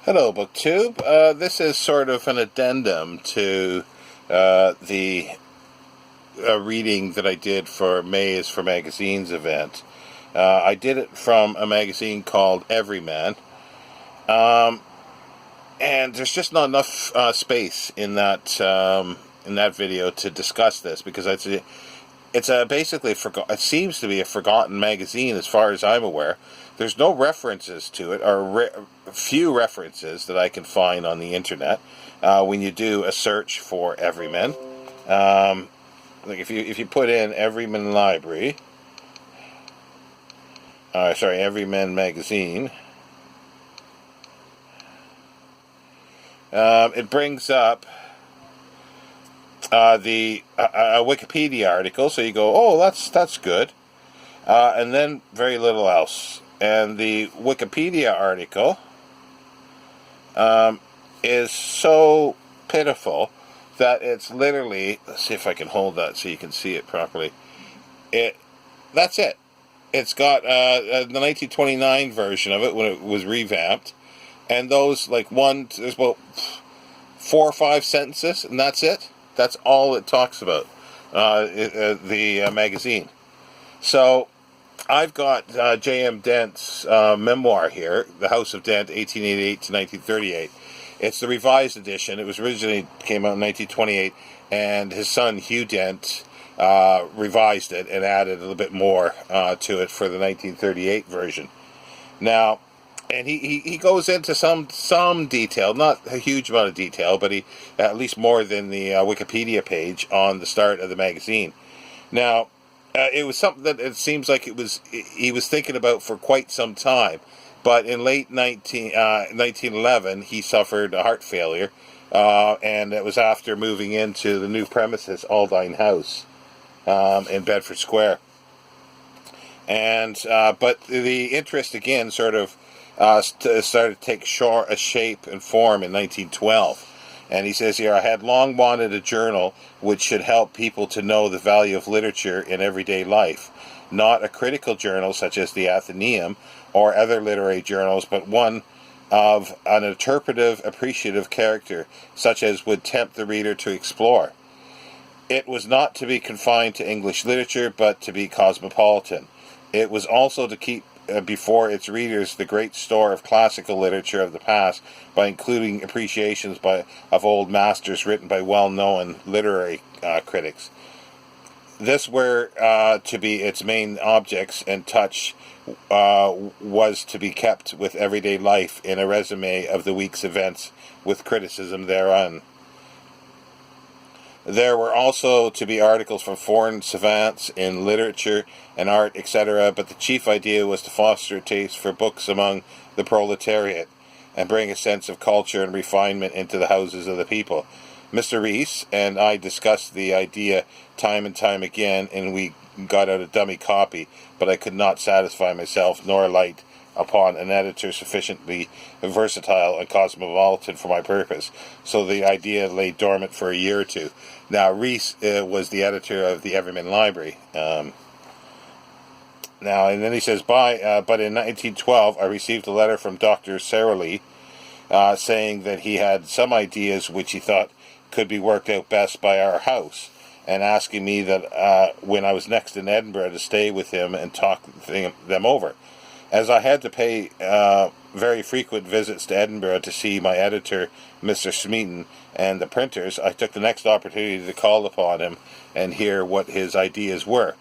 Hello, BookTube. This is sort of an addendum to the reading that I did for May is for Magazines event. I did it from a magazine called Everyman, and there's just not enough space in that video to discuss this because it's basically it seems to be a forgotten magazine as far as I'm aware. There's no references to it, or few references that I can find on the internet when you do a search for Everyman. Like if you put in Everyman Library, Everyman Magazine, it brings up a Wikipedia article, so you go, oh, that's good, and then very little else. And the Wikipedia article is so pitiful that it's literally, let's see if I can hold that so you can see it properly. That's it. It's got the 1929 version of it when it was revamped, and those there's about 4 or 5 sentences, and that's it. That's all it talks about, the magazine. So I've got J.M. Dent's memoir here, The House of Dent, 1888 to 1938. It's the revised edition. It was originally came out in 1928, and his son Hugh Dent revised it and added a little bit more to it for the 1938 version. Now, and he goes into some detail, not a huge amount of detail, but he at least more than the Wikipedia page on the start of the magazine. Now, it was something that it seems like he was thinking about for quite some time, but in late 1911 he suffered a heart failure, and it was after moving into the new premises, Aldine House, in Bedford Square. And but the interest again sort of started to take shape and form in 1912. And he says here, I had long wanted a journal which should help people to know the value of literature in everyday life. Not a critical journal such as the Addendum or other literary journals, but one of an interpretive, appreciative character, such as would tempt the reader to explore. It was not to be confined to English literature, but to be cosmopolitan. It was also to keep before its readers the great store of classical literature of the past by including appreciations of old masters written by well-known literary critics. This were to be its main objects, and touch was to be kept with everyday life in a resume of the week's events with criticism thereon. There were also to be articles from foreign savants in literature and art, etc., but the chief idea was to foster a taste for books among the proletariat and bring a sense of culture and refinement into the houses of the people. Mr. Reese and I discussed the idea time and time again, and we got out a dummy copy, but I could not satisfy myself nor light upon an editor sufficiently versatile and cosmopolitan for my purpose, so the idea lay dormant for a year or two. Now, Reese was the editor of the Everyman Library. And then he says, but in 1912, I received a letter from Dr. Sirens saying that he had some ideas which he thought could be worked out best by our house, and asking me that when I was next in Edinburgh to stay with him and talk them over. As I had to pay very frequent visits to Edinburgh to see my editor, Mr. Smeaton, and the printers, I took the next opportunity to call upon him and hear what his ideas were.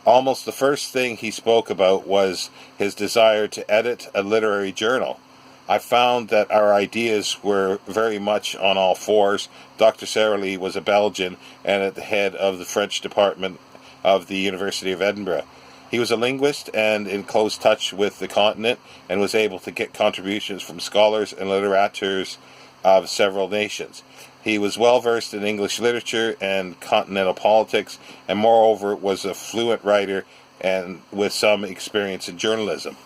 Almost the first thing he spoke about was his desire to edit a literary journal. I found that our ideas were very much on all fours. Dr. Sirens was a Belgian and at the head of the French department of the University of Edinburgh. He was a linguist and in close touch with the continent, and was able to get contributions from scholars and literateurs of several nations. He was well versed in English literature and continental politics, and moreover was a fluent writer and with some experience in journalism.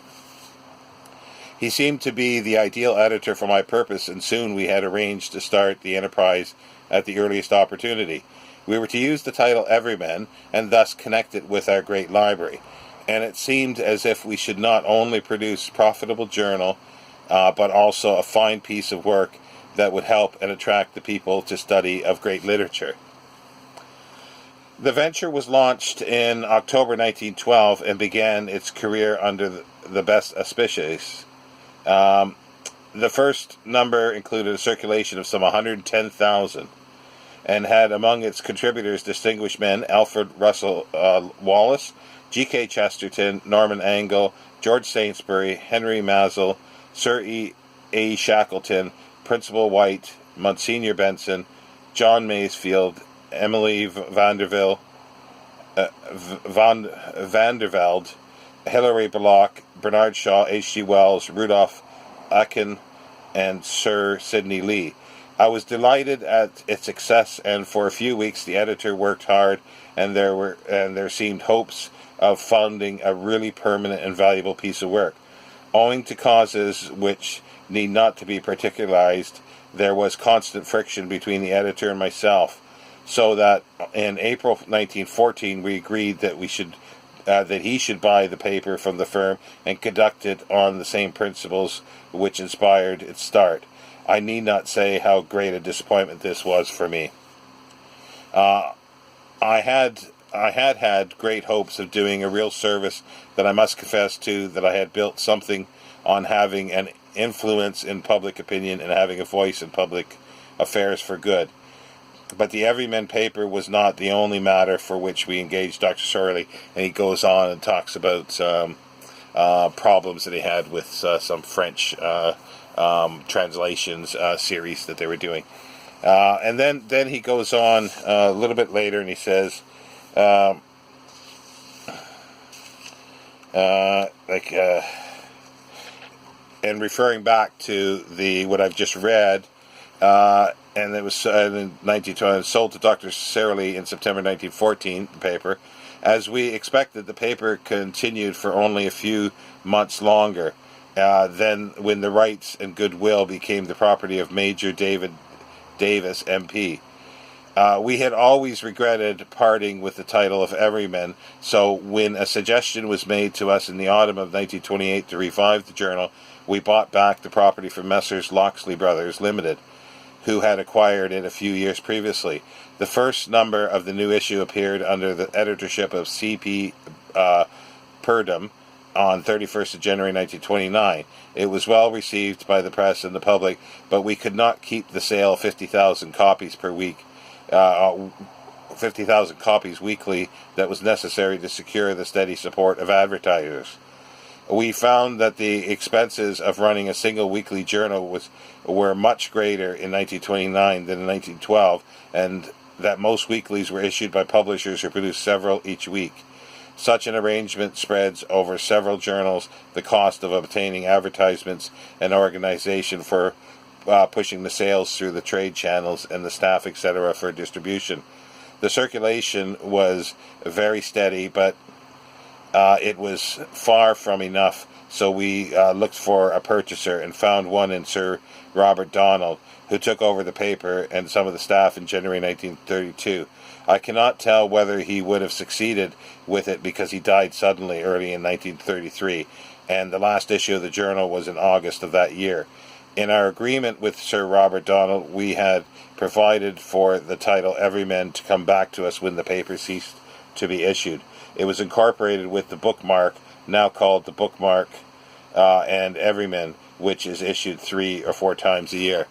He seemed to be the ideal editor for my purpose, and soon we had arranged to start the enterprise at the earliest opportunity. We were to use the title Everyman, and thus connect it with our great library. And it seemed as if we should not only produce a profitable journal but also a fine piece of work that would help and attract the people to study of great literature. The venture was launched in October 1912 and began its career under the best auspices. The first number included a circulation of some 110,000 and had among its contributors distinguished men Alfred Russel Wallace, G.K. Chesterton, Norman Angell, George Saintsbury, Henry Mazel, Sir A. Shackleton, Principal White, Monsignor Benson, John Masefield, Emily Vandervelde, Hilary Belloc, Bernard Shaw, H.G. Wells, Rudolph Akin, and Sir Sidney Lee. I was delighted at its success, and for a few weeks the editor worked hard, and there seemed hopes of founding a really permanent and valuable piece of work. Owing to causes which need not to be particularized, there was constant friction between the editor and myself, so that in April 1914 we agreed that he should buy the paper from the firm and conduct it on the same principles which inspired its start. I need not say how great a disappointment this was for me. I had great hopes of doing a real service, that I must confess to, that I had built something on having an influence in public opinion and having a voice in public affairs for good. But the Everyman paper was not the only matter for which we engaged Dr. Sorley, and he goes on and talks about problems that he had with some French translations series that they were doing. And then he goes on a little bit later and he says, and referring back to what I've just read, and it was in 1920, sold to Dr. Sorley in September 1914, the paper. As we expected, the paper continued for only a few months longer. Then, when the rights and goodwill became the property of Major David Davis, MP. We had always regretted parting with the title of Everyman, so when a suggestion was made to us in the autumn of 1928 to revive the journal, we bought back the property from Messrs. Locksley Brothers, Limited, who had acquired it a few years previously. The first number of the new issue appeared under the editorship of C.P. Purdom on 31st of January 1929. It was well received by the press and the public, but we could not keep the sale of 50,000 copies per week, 50,000 copies weekly that was necessary to secure the steady support of advertisers. We found that the expenses of running a single weekly journal were much greater in 1929 than in 1912, and that most weeklies were issued by publishers who produced several each week. Such an arrangement spreads over several journals the cost of obtaining advertisements and organization for pushing the sales through the trade channels and the staff, etc., for distribution. The circulation was very steady, but it was far from enough, so we looked for a purchaser and found one in Sir Robert Donald, who took over the paper and some of the staff in January 1932. I cannot tell whether he would have succeeded with it because he died suddenly early in 1933, and the last issue of the journal was in August of that year. In our agreement with Sir Robert Donald, we had provided for the title Everyman to come back to us when the paper ceased to be issued. It was incorporated with the bookmark, now called the Bookmark and Everyman, which is issued 3 or 4 times a year.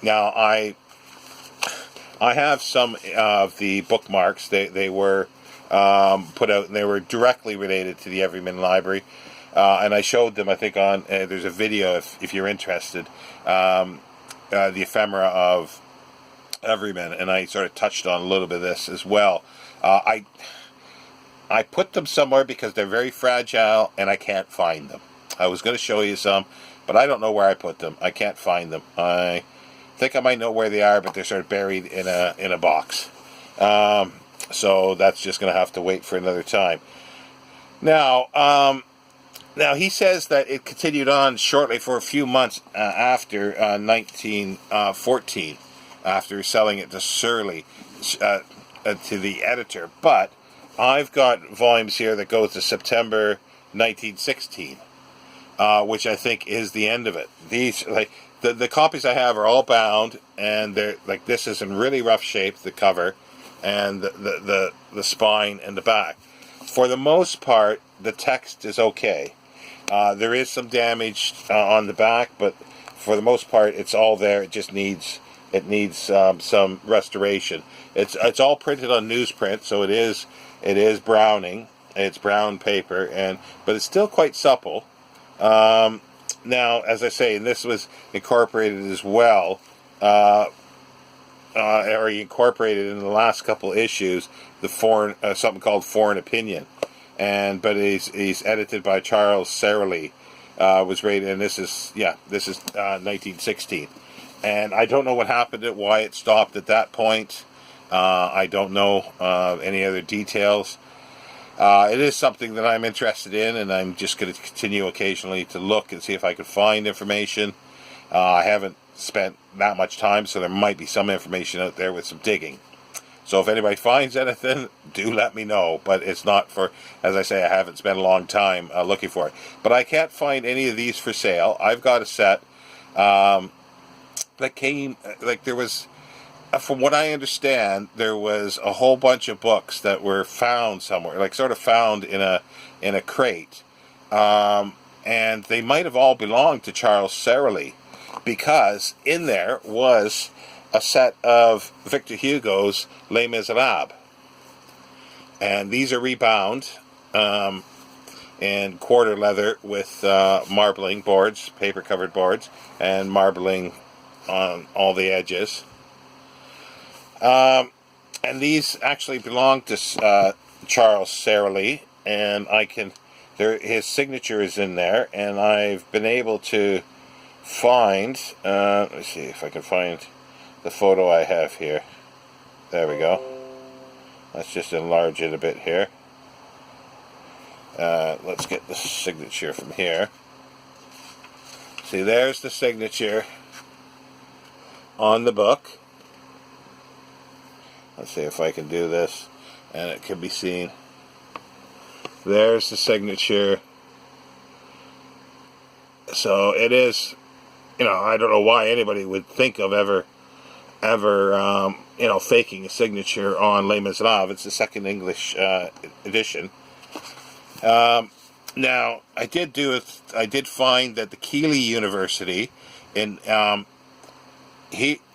Now, I have some of the bookmarks. They were put out, and they were directly related to the Everyman Library. And I showed them, I think, on there's a video if you're interested, the ephemera of Everyman, and I sort of touched on a little bit of this as well. I put them somewhere because they're very fragile and I can't find them. I was going to show you some, but I don't know where I put them. I can't find them. I think I might know where they are, but they're sort of buried in a box. So that's just going to have to wait for another time. Now he says that it continued on shortly for a few months after 1914, after selling it to Sorley, to the editor. But I've got volumes here that go to September 1916. which I think is the end of it. These, like, the copies I have are all bound, and they're like, this is in really rough shape, the cover and the spine and the back. For the most part, the text is okay. There is some damage on the back, but for the most part, it's all there. It just needs some restoration. It's all printed on newsprint, so it is browning. It's brown paper, but it's still quite supple. Now, as I say, and this was incorporated as well, or incorporated in the last couple issues, the something called Foreign Opinion, but he's edited by Charles Sirens, was rated, and this is 1916, and I don't know what happened, why it stopped at that point. I don't know any other details. It is something that I'm interested in, and I'm just going to continue occasionally to look and see if I can find information. I haven't spent that much time, so there might be some information out there with some digging. So if anybody finds anything, do let me know. But it's not for, as I say, I haven't spent a long time looking for it. But I can't find any of these for sale. I've got a set that came, like there was, from what I understand, there was a whole bunch of books that were found somewhere, like sort of found in a crate, and they might have all belonged to Charles Sirens, because in there was a set of Victor Hugo's Les Miserables, and these are rebound in quarter leather with marbling boards, paper covered boards, and marbling on all the edges. And these actually belong to Charles Sirens, and his signature is in there, and I've been able to find, let me see if I can find the photo I have here. There we go. Let's just enlarge it a bit here. Let's get the signature from here. See, there's the signature on the book. Let's see if I can do this, and it can be seen. There's the signature. So it is, I don't know why anybody would think of ever, faking a signature on Les Miserables. It's the second English edition. Now, I did find that the Keele University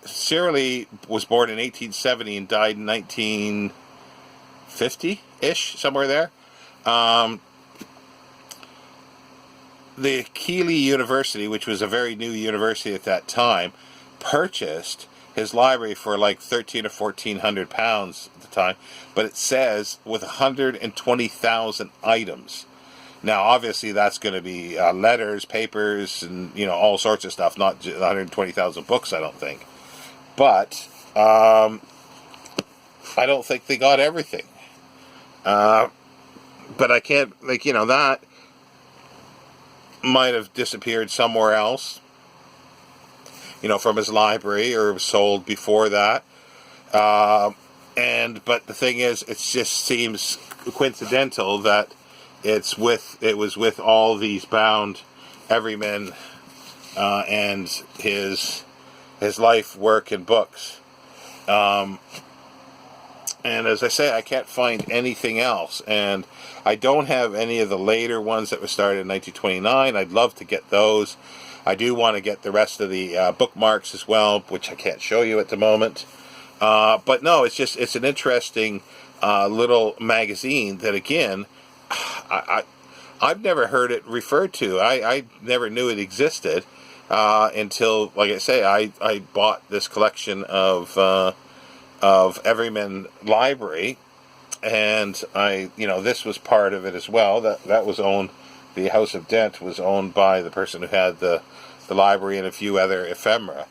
Sirens was born in 1870 and died in 1950-ish, somewhere there. The Keele University, which was a very new university at that time, purchased his library for like £1,300 or £1,400 at the time, but it says with 120,000 items. Now, obviously, that's going to be letters, papers, and all sorts of stuff. Not 120,000 books, I don't think. But I don't think they got everything. But I can't, that might have disappeared somewhere else, from his library, or was sold before that. But the thing is, it just seems coincidental that it was with all these bound Everyman and his life, work, and books. And as I say, I can't find anything else. And I don't have any of the later ones that were started in 1929. I'd love to get those. I do want to get the rest of the bookmarks as well, which I can't show you at the moment. But no, it's an interesting little magazine that, again, I've never heard it referred to. I never knew it existed until, like I say, I bought this collection of Everyman library, and this was part of it as well. That was owned. The House of Dent was owned by the person who had the library and a few other ephemera.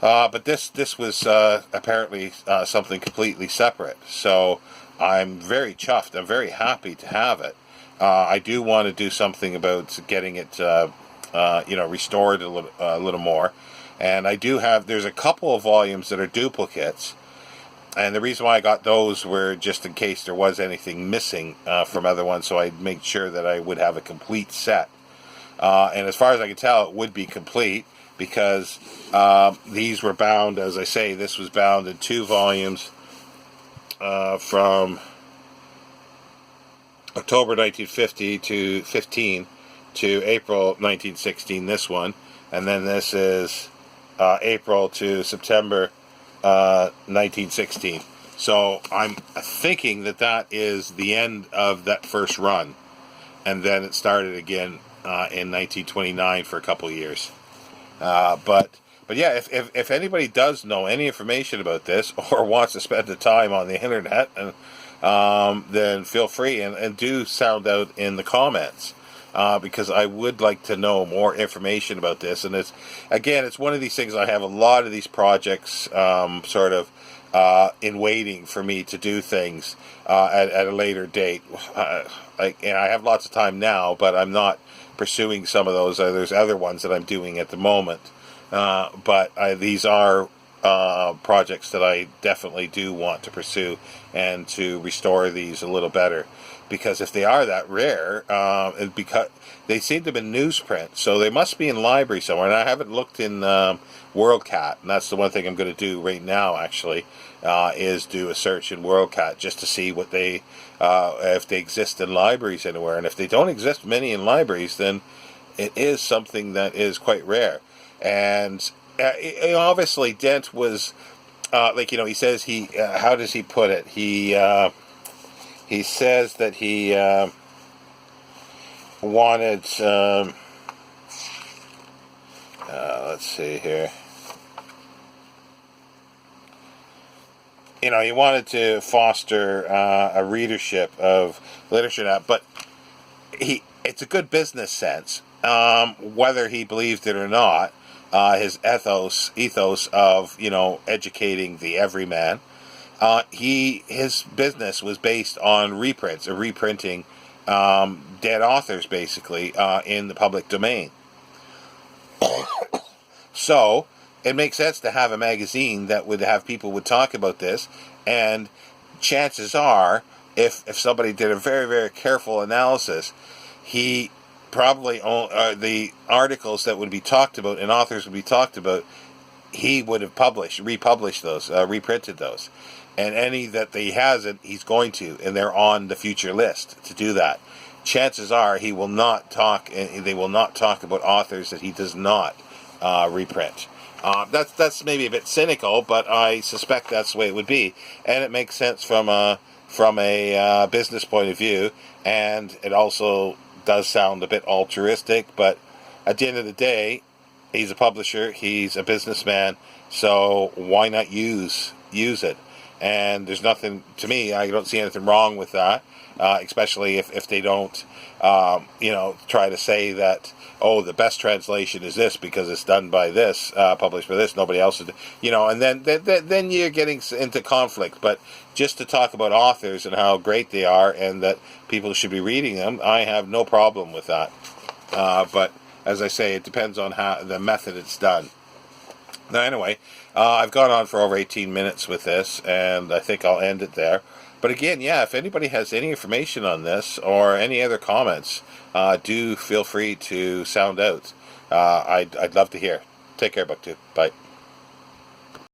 But this was apparently something completely separate. So I'm very chuffed. I'm very happy to have it. I do want to do something about getting it, restored a little more. And I do have. There's a couple of volumes that are duplicates. And the reason why I got those were just in case there was anything missing from other ones, so I'd make sure that I would have a complete set. And as far as I can tell, it would be complete because these were bound, as I say, this was bound in 2 volumes from October 1950 to 15 to April 1916, this one. And then this is April to September 1916. So I'm thinking that that is the end of that first run. And then it started again in 1929 for a couple of years. But yeah, if anybody does know any information about this or wants to spend the time on the internet, and then feel free and do sound out in the comments. Because I would like to know more information about this. And it's one of these things, I have a lot of these projects sort of in waiting for me to do things at a later date. I have lots of time now, but I'm not pursuing some of those. There's other ones that I'm doing at the moment. But these are projects that I definitely do want to pursue and to restore these a little better. Because if they are that rare, because they seem to have been newsprint, so they must be in library somewhere. And I haven't looked in WorldCat, and that's the one thing I'm going to do right now. Actually, is do a search in WorldCat just to see what they, if they exist in libraries anywhere. And if they don't exist many in libraries, then it is something that is quite rare. And obviously, Dent was he says how does he put it? He says that he wanted, let's see here. He wanted to foster a readership of literature now, but it's a good business sense. Whether he believed it or not, his ethos of, educating the everyman. His business was based on reprints, or reprinting dead authors, basically, in the public domain. So it makes sense to have a magazine that would have people would talk about this, and chances are, if somebody did a very, very careful analysis, he probably the articles that would be talked about and authors would be talked about, he would have republished those, reprinted those. And any that he hasn't, he's going to, and they're on the future list to do that. Chances are he will not talk, and they will not talk about authors that he does not reprint. That's maybe a bit cynical, but I suspect that's the way it would be, and it makes sense from a business point of view, and it also does sound a bit altruistic. But at the end of the day, he's a publisher, he's a businessman, so why not use it? And there's nothing, to me, I don't see anything wrong with that, especially if they don't, try to say that, the best translation is this because it's done by this, published by this, nobody else is, and then you're getting into conflict. But just to talk about authors and how great they are and that people should be reading them, I have no problem with that. But as I say, it depends on how the method it's done. Now, anyway, I've gone on for over 18 minutes with this, and I think I'll end it there. But again, if anybody has any information on this or any other comments, do feel free to sound out. I'd love to hear. Take care, BookTube. Bye.